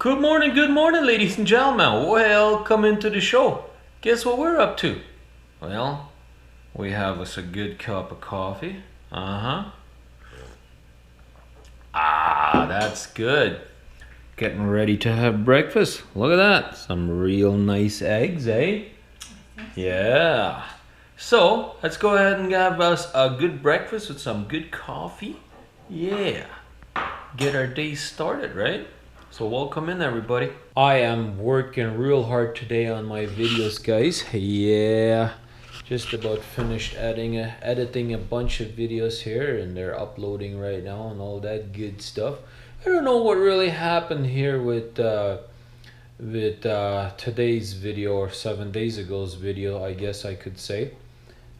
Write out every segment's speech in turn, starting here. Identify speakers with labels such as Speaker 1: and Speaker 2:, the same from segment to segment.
Speaker 1: Good morning, ladies and gentlemen. Welcome into the show. Guess what we're up to? Well, we have us a good cup of coffee. That's good. Getting ready to have breakfast. Look at that. Some real nice eggs, eh? Yeah. So, let's go ahead and have us a good breakfast with some good coffee. Yeah. Get our day started, right? So welcome in, everybody. I am working real hard today on my videos, guys. Yeah. Just about finished editing a bunch of videos here, and they're uploading right now and all that good stuff. I don't know what really happened here with today's video, or 7 days ago's video, I guess I could say.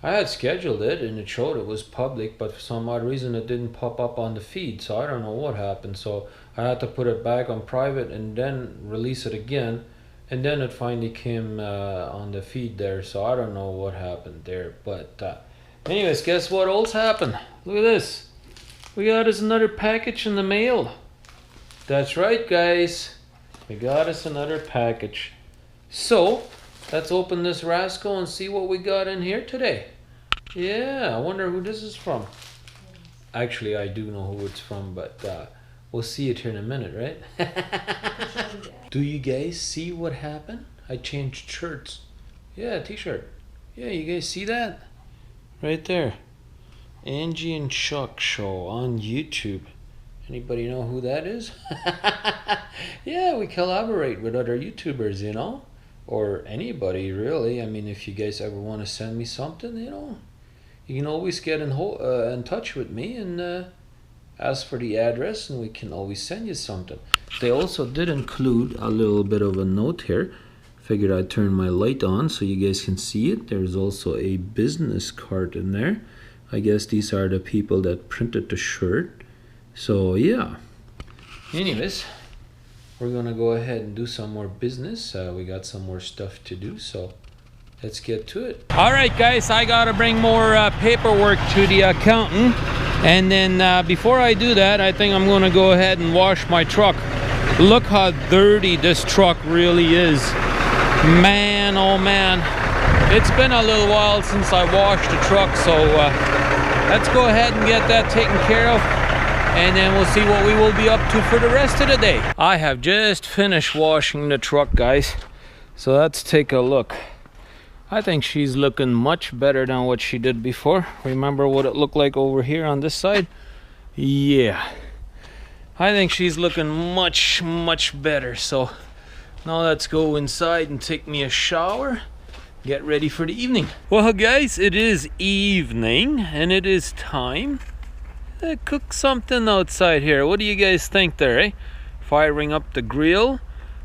Speaker 1: I had scheduled it and it showed it was public, but for some odd reason it didn't pop up on the feed, so I don't know what happened. So I had to put it back on private and then release it again, and then it finally came on the feed there. So I don't know what happened there, but anyways, guess what else happened? Look at this. We got us another package in the mail. That's right, guys, we got us another package. So let's open this rascal and see what we got in here today. Yeah, I wonder who this is from. Actually, I do know who it's from, but we'll see it here in a minute, right? Do you guys see what happened? I changed shirts. Yeah, t-shirt. Yeah, you guys see that? Right there. Angie and Chuck show on YouTube. Anybody know who that is? Yeah, we collaborate with other YouTubers, you know? Or anybody, really. I mean, if you guys ever want to send me something, you know, you can always get in touch with me and ask for the address, and we can always send you something. They also did include a little bit of a note here. Figured I'd turn my light on so you guys can see it. There's also a business card in there. I guess these are the people that printed the shirt. So yeah. Anyways, we're gonna go ahead and do some more business. We got some more stuff to do, so let's get to it. All right, guys, I gotta bring more paperwork to the accountant, and then before I do that, I think I'm gonna go ahead and wash my truck. Look how dirty this truck really is. Man, oh man, it's been a little while since I washed the truck, so let's go ahead and get that taken care of, and then we'll see what we will be up to for the rest of the day. I have just finished washing the truck, guys, so let's take a look. I think she's looking much better than what she did before. Remember what it looked like over here on this side? Yeah, I think she's looking much better. So now let's go inside and take me a shower, get ready for the evening. Well, guys, it is evening and it is time cook something outside here. What do you guys think there, eh? Firing up the grill,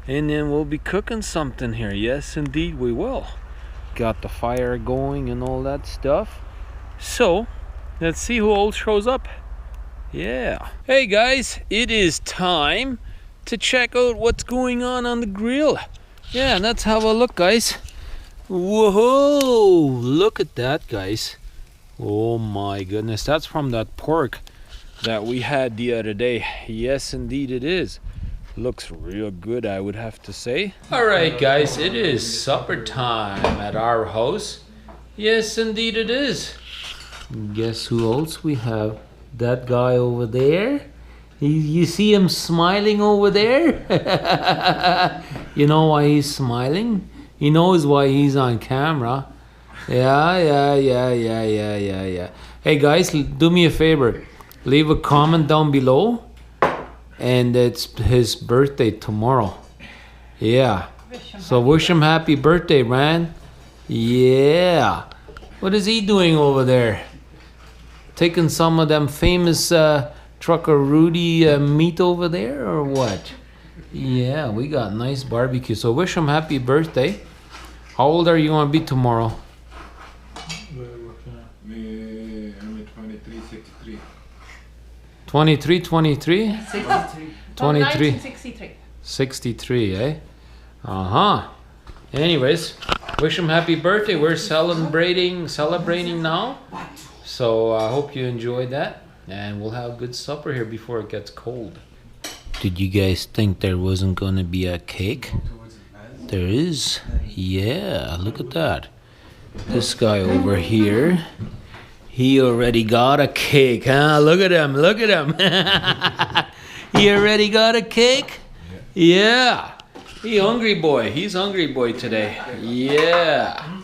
Speaker 1: and then we'll be cooking something here. Yes, indeed we will. Got the fire going and all that stuff. So let's see who all shows up. Yeah. Hey guys, it is time to check out what's going on the grill. Yeah, let's have a look, guys. Whoa, look at that, guys. Oh my goodness, that's from that pork that we had the other day. Yes, indeed it is. Looks real good, I would have to say. All right, guys, it is supper time at our house. Yes, indeed it is. Guess who else we have? That guy over there. You see him smiling over there? You know why he's smiling? He knows why he's on camera. Yeah. Hey guys, do me a favor. Leave a comment down below. And it's his birthday tomorrow. Yeah. So wish him happy birthday, man. Yeah. What is he doing over there? Taking some of them famous Trucker Rudi meat over there, or what? Yeah, we got nice barbecue. So wish him happy birthday. How old are you gonna be tomorrow?
Speaker 2: I'm 23, 63.
Speaker 1: 23, 23?
Speaker 3: 63.
Speaker 1: 23.
Speaker 3: 63.
Speaker 1: 63, eh? Uh-huh. Anyways, wish him happy birthday. We're celebrating now. So I hope you enjoyed that. And we'll have a good supper here before it gets cold. Did you guys think there wasn't gonna be a cake? There is. Yeah, look at that. This guy over here, he already got a cake, huh? Look at him, look at him. He already got a cake? Yeah. He hungry boy. He's hungry boy today. Yeah.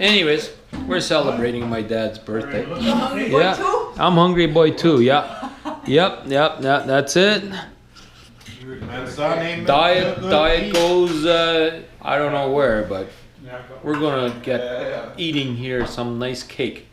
Speaker 1: Anyways, we're celebrating my dad's birthday. Yeah. I'm hungry boy too. Yeah. Yep. That's it. Diet goes. I don't know where, but we're gonna get eating here some nice cake.